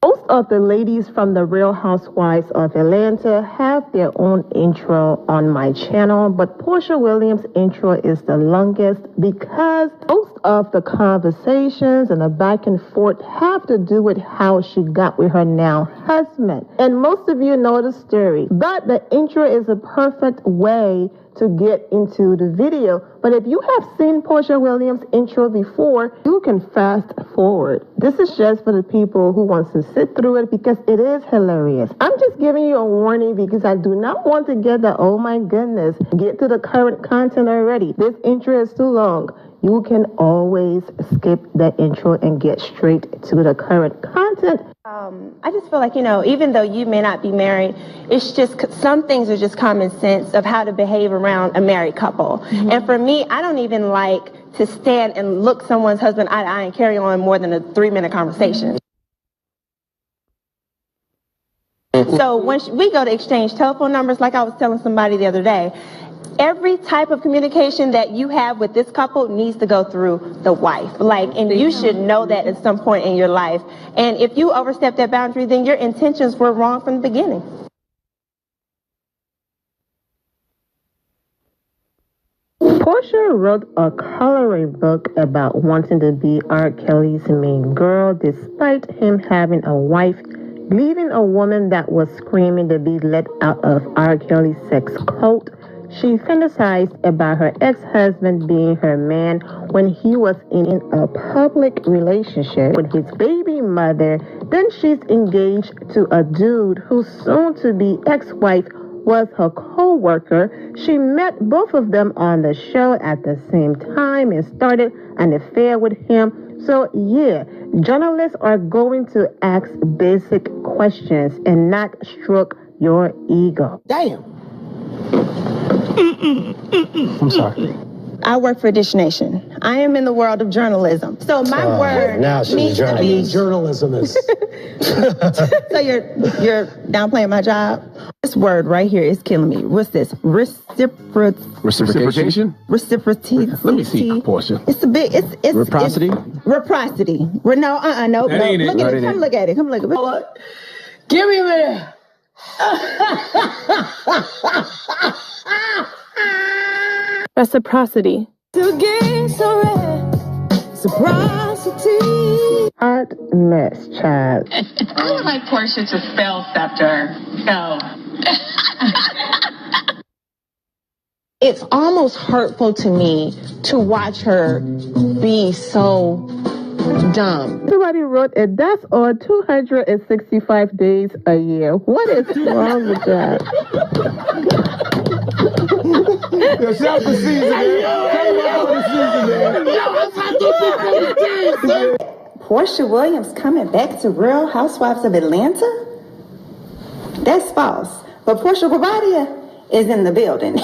Most of the ladies from the Real Housewives of Atlanta have their own intro on my channel, but Porsha Williams' intro is the longest because most of the conversations and the back and forth have to do with how she got with her now husband. And most of you know the story, but the intro is a perfect way to get into the video. But if you have seen Porsha Williams' intro before, you can fast forward. This is just for the people who wants to sit through it because it is hilarious. I'm just giving you a warning because I do not want to get the, oh my goodness, get to the current content already. This intro is too long. You can always skip the intro and get straight to the current content. I just feel like, even though you may not be married, it's just some things are just common sense of how to behave around a married couple. Mm-hmm. And for me, I don't even like to stand and look someone's husband eye to eye and carry on more than a 3-minute conversation. Mm-hmm. So when we go to exchange telephone numbers, like I was telling somebody the other day, every type of communication that you have with this couple needs to go through the wife. And you should know that at some point in your life. And if you overstep that boundary, then your intentions were wrong from the beginning. Porsha wrote a coloring book about wanting to be R. Kelly's main girl despite him having a wife, leaving a woman that was screaming to be let out of R. Kelly's sex cult. She fantasized about her ex-husband being her man when he was in a public relationship with his baby mother. Then she's engaged to a dude whose soon-to-be ex-wife was her co-worker. She met both of them on the show at the same time and started an affair with him. So yeah, journalists are going to ask basic questions and not stroke your ego. Damn. I'm sorry. I work for Dish Nation. I am in the world of journalism. So my word now she's needs to be... journalism is... So you're downplaying my job? This word right here is killing me. What's this? Reciprocation? Reciprocity. Let me see, Porsha. It's a bit... It's reciprocity? Reciprocity. No. Look at it. Come look at it. Come look at it. Give me a minute. Reciprocity. To gain so reciprocity. Hot mess, child. I would like Porsha to spell scepter. No. It's almost hurtful to me to watch her be so dumb. Somebody wrote it. That's on 265 days a year. What is wrong with that? Shout the season, man. Porsha Williams coming back to Real Housewives of Atlanta? That's false. But Porsha Barbadia is in the building.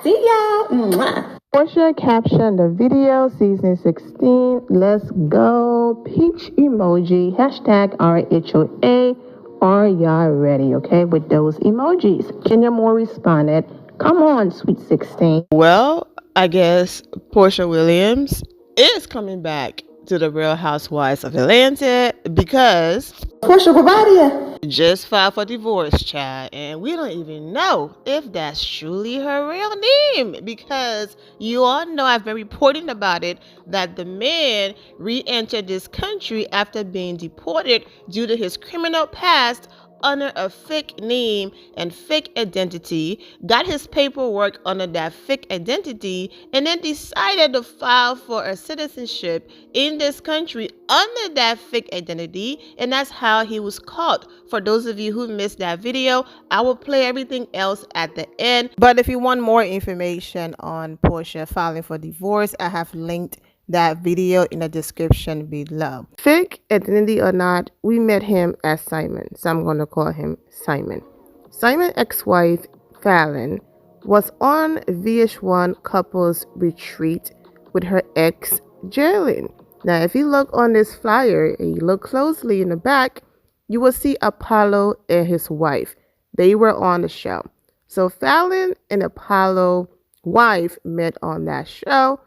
See y'all. Mwah. Porsha captioned the video, season 16, let's go, peach emoji, hashtag RHOA, are y'all ready, okay, with those emojis. Kenya Moore responded, come on, sweet 16. Well, I guess Porsha Williams is coming back to the Real Housewives of Atlanta because Porsha Barbadia just filed for divorce, child, and we don't even know if that's truly her real name because you all know I've been reporting about it that the man re-entered this country after being deported due to his criminal past under a fake name and fake identity, got his paperwork under that fake identity, and then decided to file for a citizenship in this country under that fake identity, and that's how he was caught. For those of you who missed that video, I will play everything else at the end. But if you want more information on Porsha filing for divorce, I have linked that video in the description below. Fake identity or not, we met him as Simon, so I'm going to call him Simon. Simon's ex-wife, Falynn, was on VH1 couples retreat with her ex, Jalen. Now, if you look on this flyer and you look closely in the back, you will see Apollo and his wife. They were on the show. So Falynn and Apollo's wife met on that show.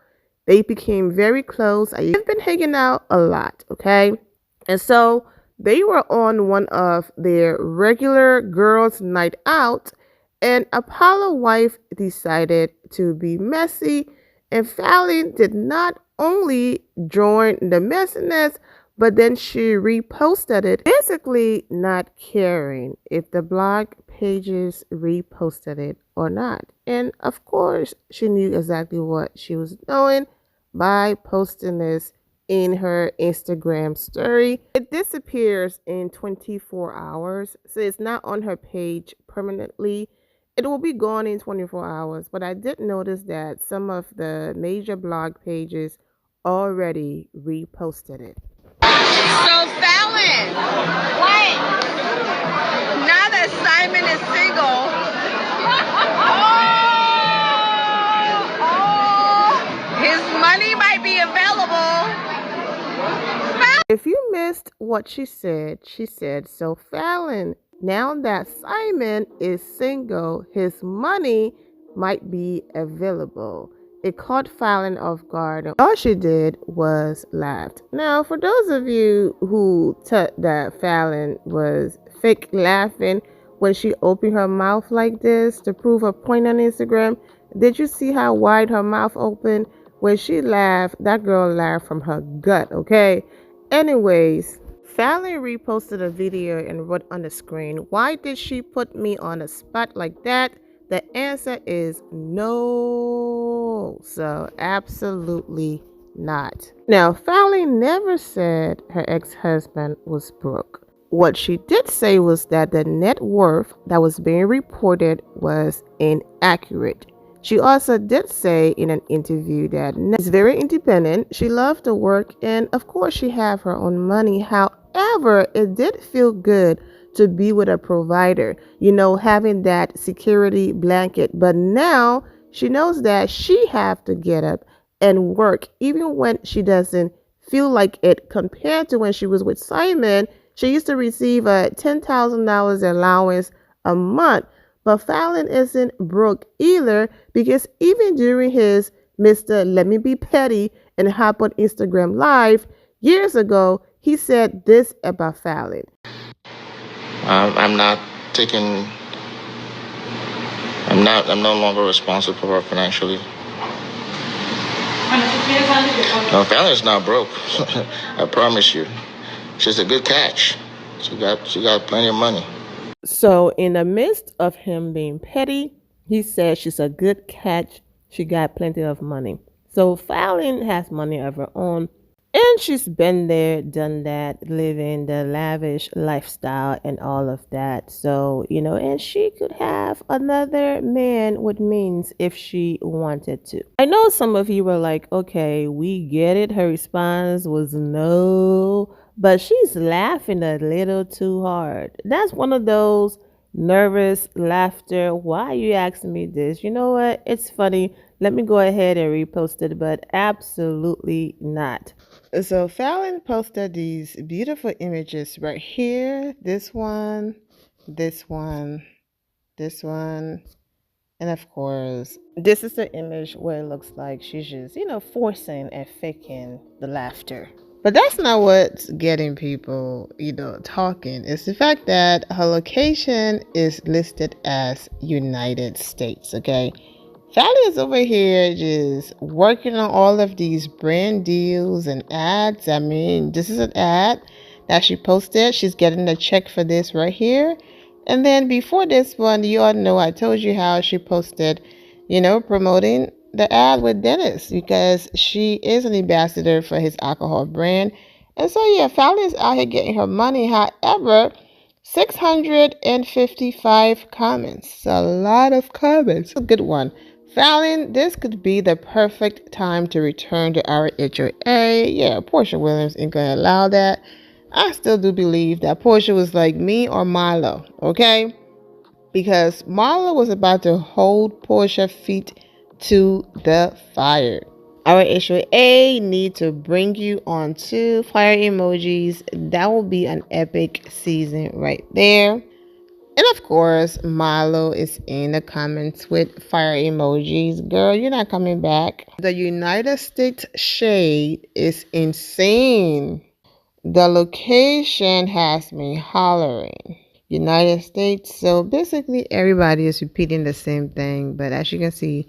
They became very close. I've been hanging out a lot, okay? And so They were on one of their regular girls' night out, and Apollo's wife decided to be messy, and Falynn did not only join the messiness, but then she reposted it, basically not caring if the blog pages reposted it or not. And of course, she knew exactly what she was doing by posting this in her Instagram story. It disappears in 24 hours, so it's not on her page permanently. It will be gone in 24 hours, but I did notice that some of the major blog pages already reposted it. So Falynn, what? Now that Simon is single, his money might be available. If you missed what she said, so Falynn, now that Simon is single, his money might be available. It caught Falynn off guard. All she did was laughed. Now, for those of you who thought that Falynn was fake laughing when she opened her mouth like this to prove a point on Instagram, did you see how wide her mouth opened? When she laughed, that girl laughed from her gut, okay? Anyways, Falynn reposted a video and wrote on the screen, "Why did she put me on a spot like that?" The answer is no. So absolutely not. Now, Falynn never said her ex-husband was broke. What she did say was that the net worth that was being reported was inaccurate. She also did say in an interview that she's very independent, she loved to work, and of course she have her own money. However, it did feel good to be with a provider, having that security blanket. But now she knows that she have to get up and work even when she doesn't feel like it, compared to when she was with Simon. She used to receive a $10,000 allowance a month. But Falynn isn't broke either, because even during his Mr. Let Me Be Petty and hop on Instagram Live years ago, he said this about Falynn. I'm no longer responsible for her financially. No, Falynn's not broke. I promise you. She's a good catch. She got plenty of money. So in the midst of him being petty, he said she's a good catch. She got plenty of money. So Falynn has money of her own, and she's been there, done that, living the lavish lifestyle and all of that. So, and she could have another man with means if she wanted to. I know some of you were like, okay, we get it. Her response was no. But she's laughing a little too hard. That's one of those nervous laughter. Why are you asking me this? You know what? It's funny. Let me go ahead and repost it, but absolutely not. So Falynn posted these beautiful images right here. This one, this one, this one. And of course, this is the image where it looks like she's just, forcing and faking the laughter. But that's not what's getting people, talking. It's the fact that her location is listed as United States, okay? Falynn is over here just working on all of these brand deals and ads. I mean, this is an ad that she posted. She's getting a check for this right here. And then before this one, you all know I told you how she posted, promoting the ad with Dennis, because she is an ambassador for his alcohol brand. And so, yeah, Falynn is out here getting her money. However, 655 comments. A lot of comments. A good one. Falynn, this could be the perfect time to return to our HOA. Yeah, Portia Williams ain't gonna allow that. I still do believe that Portia was like me or Milo, okay? Because Milo was about to hold Portia's feet to the fire. Our HOA need to bring you on 2 fire emojis. That will be an epic season right there. And of course, Milo is in the comments with fire emojis. Girl, you're not coming back. The United States shade is insane. The location has me hollering. United States. So basically everybody is repeating the same thing. But as you can see,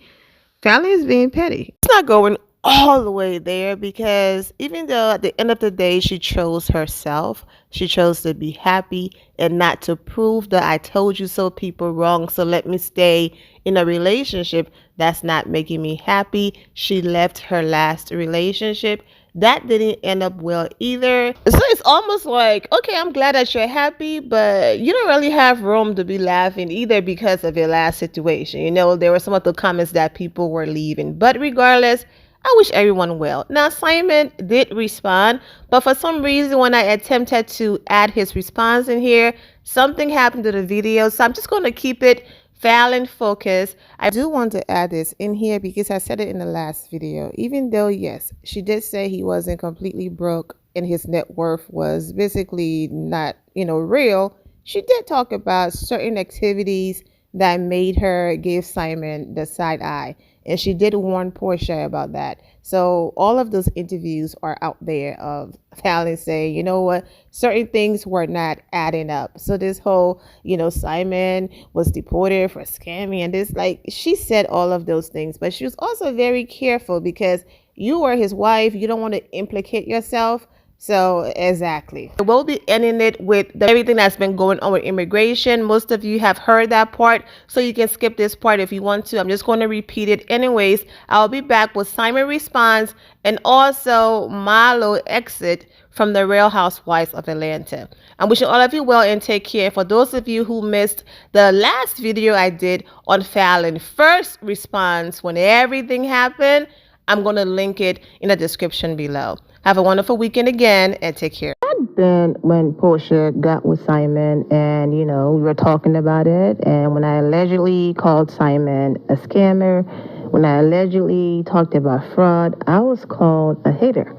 Falynn is being petty. It's not going all the way there because even though at the end of the day she chose herself, she chose to be happy and not to prove the I told you so people wrong, so let me stay in a relationship that's not making me happy. She left her last relationship. That didn't end up well either. So it's almost like, okay, I'm glad that you're happy, but you don't really have room to be laughing either because of your last situation. You know, there were some of the comments that people were leaving. But regardless, I wish everyone well. Now, Simon did respond, but for some reason, when I attempted to add his response in here, something happened to the video. So I'm just going to keep it Falynn focus. I do want to add this in here because I said it in the last video. Even though, yes, she did say he wasn't completely broke and his net worth was basically not, real, she did talk about certain activities that made her give Simon the side eye. And she did warn Portia about that. So all of those interviews are out there of Falynn saying, you know what, certain things were not adding up. So this whole, Simon was deported for scamming and this, like, she said all of those things. But she was also very careful because you are his wife. You don't want to implicate yourself. So exactly. We'll be ending it with everything that's been going on with immigration. Most of you have heard that part, so you can skip this part if you want to. I'm just going to repeat it anyways. I'll be back with Simon response and also Marlo exit from the Real Housewives of Atlanta. I'm wishing all of you well and take care. For those of you who missed the last video I did on Falynn first response when everything happened, I'm going to link it in the description below. Have a wonderful weekend again and take care. Then when Portia got with Simon and, we were talking about it, and when I allegedly called Simon a scammer, when I allegedly talked about fraud, I was called a hater,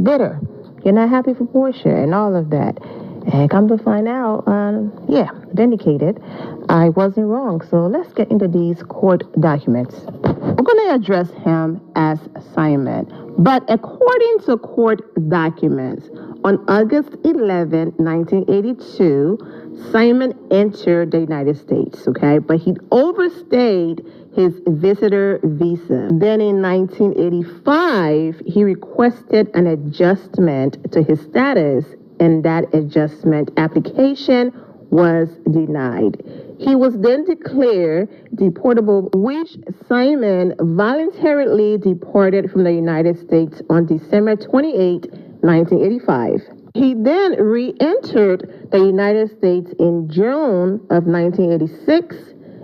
bitter. You're not happy for Portia and all of that. And come to find out, vindicated, I wasn't wrong. So let's get into these court documents. We're going to address him as Simon. But according to court documents, on August 11, 1982, Simon entered the United States, okay? But he overstayed his visitor visa. Then in 1985, he requested an adjustment to his status, and that adjustment application was denied. He was then declared deportable, which Simon voluntarily deported from the United States on December 28, 1985. He then re-entered the United States in June of 1986,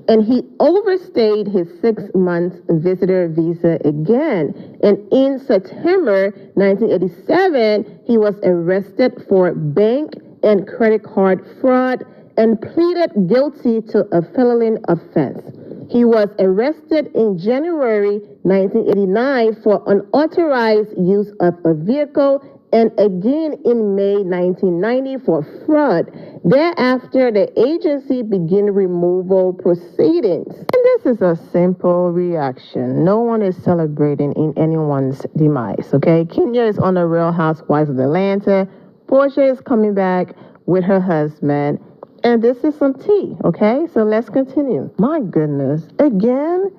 and he overstayed his 6 months visitor visa again. And in September 1987, he was arrested for bank and credit card fraud and pleaded guilty to a felony offense. He was arrested in January 1989 for unauthorized use of a vehicle and again in May 1990 for fraud. Thereafter, the agency began removal proceedings. And this is a simple reaction. No one is celebrating in anyone's demise, okay? Kenya is on the Real Housewives of Atlanta. Portia is coming back with her husband. And this is some tea, okay? So let's continue. My goodness. Again,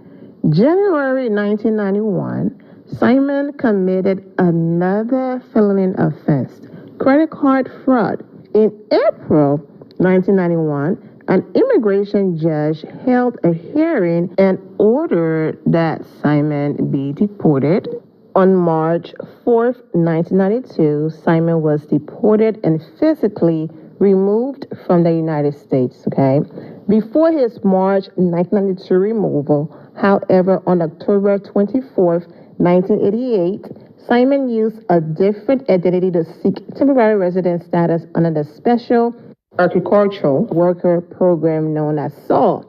January 1991, Simon committed another felony offense, credit card fraud. In April 1991, an immigration judge held a hearing and ordered that Simon be deported. On March 4th, 1992, Simon was deported and physically removed from the United States, okay? Before his March 1992 removal, however, on October 24th, 1988, Simon used a different identity to seek temporary resident status under the Special Agricultural Worker Program known as SAW.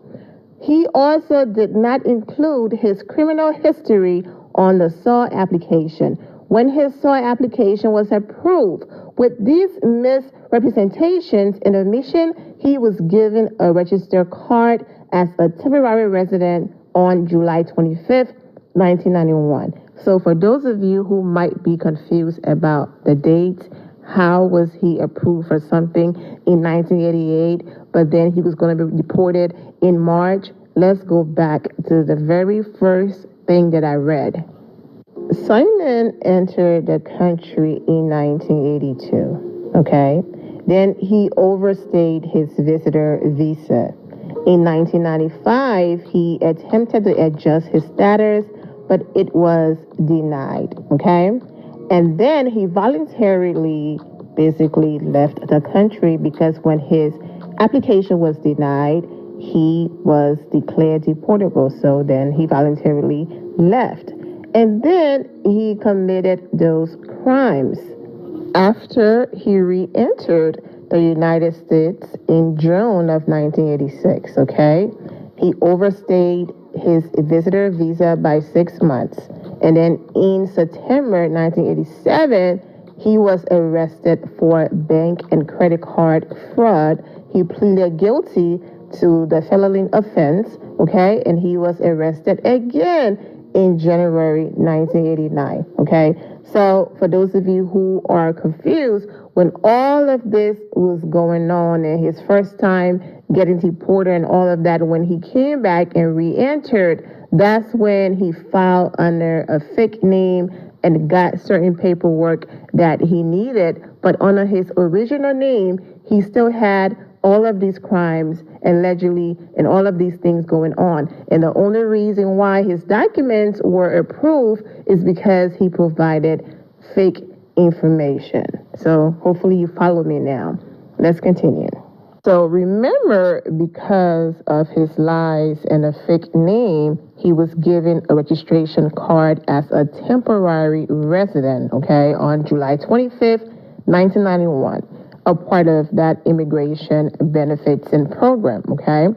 He also did not include his criminal history on the SAW application. When his SAW application was approved, with these misrepresentations and omission, he was given a registered card as a temporary resident on July 25th, 1991. So for those of you who might be confused about the dates, how was he approved for something in 1988, but then he was going to be deported in March? Let's go back to the very first thing that I read. Simon entered the country in 1982, okay? Then he overstayed his visitor visa. In 1995, he attempted to adjust his status, but it was denied, okay? And then he voluntarily basically left the country because when his application was denied, he was declared deportable. So then he voluntarily left. And then he committed those crimes. After he re-entered the United States in June of 1986, okay? He overstayed his visitor visa by 6 months. And then in September 1987, he was arrested for bank and credit card fraud. He pleaded guilty to the felony offense, okay? And he was arrested again in January 1989, okay? So for those of you who are confused, when all of this was going on and his first time getting deported and all of that, when he came back and re-entered, that's when he filed under a fake name and got certain paperwork that he needed. But under his original name, he still had all of these crimes allegedly and all of these things going on. And the only reason why his documents were approved is because he provided fake information. So hopefully you follow me now. Let's continue. So remember, because of his lies and a fake name, he was given a registration card as a temporary resident, okay, on July 25th, 1991. A part of that immigration benefits and program, okay?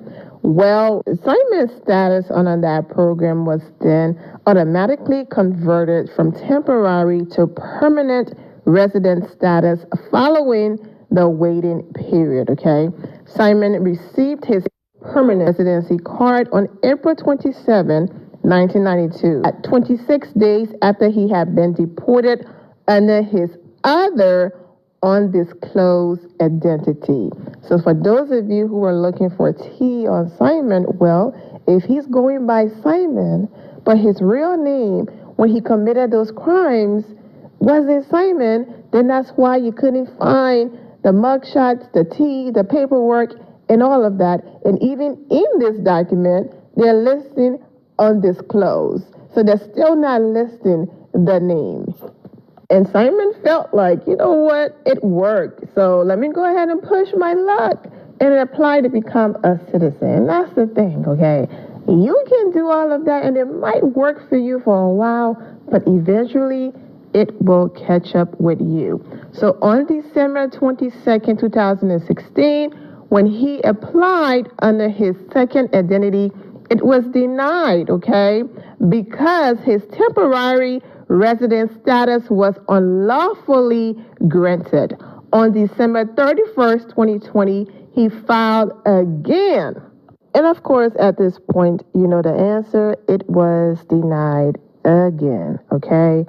Well, Simon's status under that program was then automatically converted from temporary to permanent resident status following the waiting period, okay? Simon received his permanent residency card on April 27, 1992, at 26 days after he had been deported under his other undisclosed identity. So for those of you who are looking for tea on Simon, well, if he's going by Simon, but his real name when he committed those crimes wasn't Simon, then that's why you couldn't find the mugshots, the tea, the paperwork, and all of that. And even in this document, they're listing undisclosed. So they're still not listing the name. And Simon felt like, you know what, it worked. So let me go ahead and push my luck and apply to become a citizen. That's the thing, okay? You can do all of that and it might work for you for a while, but eventually it will catch up with you. So on December 22nd, 2016, when he applied under his second identity, it was denied, okay? Because his temporary resident status was unlawfully granted. On December 31st, 2020, he filed again. And of course, at this point, you know the answer. It was denied again, okay?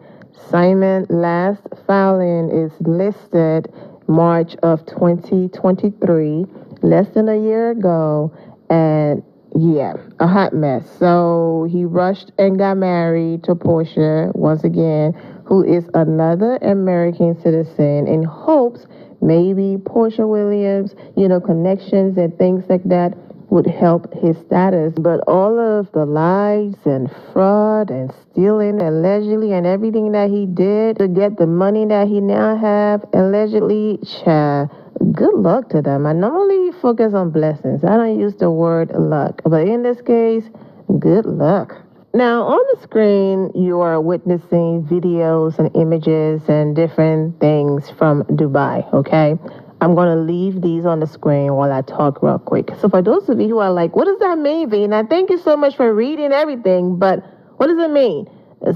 Simon last filing is listed March of 2023, less than a year ago, and yeah, a hot mess. So he rushed and got married to Portia, once again, who is another American citizen, in hopes maybe Portia Williams, connections and things like that would help his status. But all of the lies and fraud and stealing allegedly and everything that he did to get the money that he now have allegedly, good luck to them. I normally focus on blessings. I don't use the word luck. But in this case, good luck. Now, on the screen, you are witnessing videos and images and different things from Dubai, okay? I'm going to leave these on the screen while I talk real quick. So for those of you who are like, what does that mean, Vina? Thank you so much for reading everything, but what does it mean?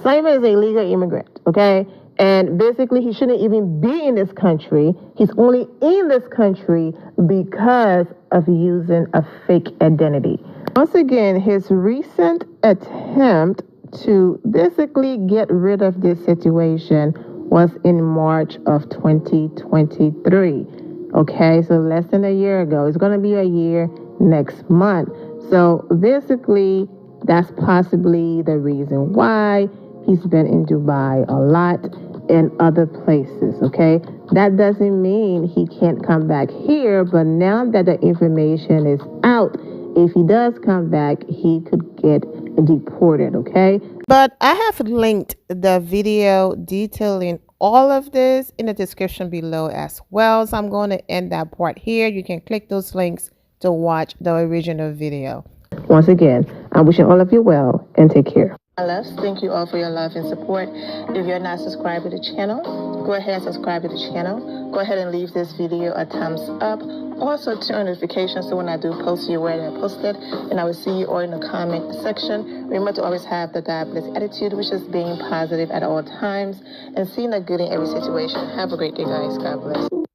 Simon is a legal immigrant, okay? And basically, he shouldn't even be in this country. He's only in this country because of using a fake identity. Once again, his recent attempt to basically get rid of this situation was in March of 2023. Okay, so less than a year ago. It's going to be a year next month. So basically, that's possibly the reason why he's been in Dubai a lot and other places, okay? That doesn't mean he can't come back here, but now that the information is out, if he does come back, he could get deported, okay? But I have linked the video detailing all of this in the description below as well. So I'm going to end that part here. You can click those links to watch the original video. Once again, I'm wishing all of you well and take care. My loves, thank you all for your love and support. If you're not subscribed to the channel, go ahead and subscribe to the channel. Go ahead and leave this video a thumbs up. Also, turn on notifications so when I do post, you're aware that I posted. And I will see you all in the comment section. Remember to always have the God bless attitude, which is being positive at all times and seeing the good in every situation. Have a great day, guys. God bless.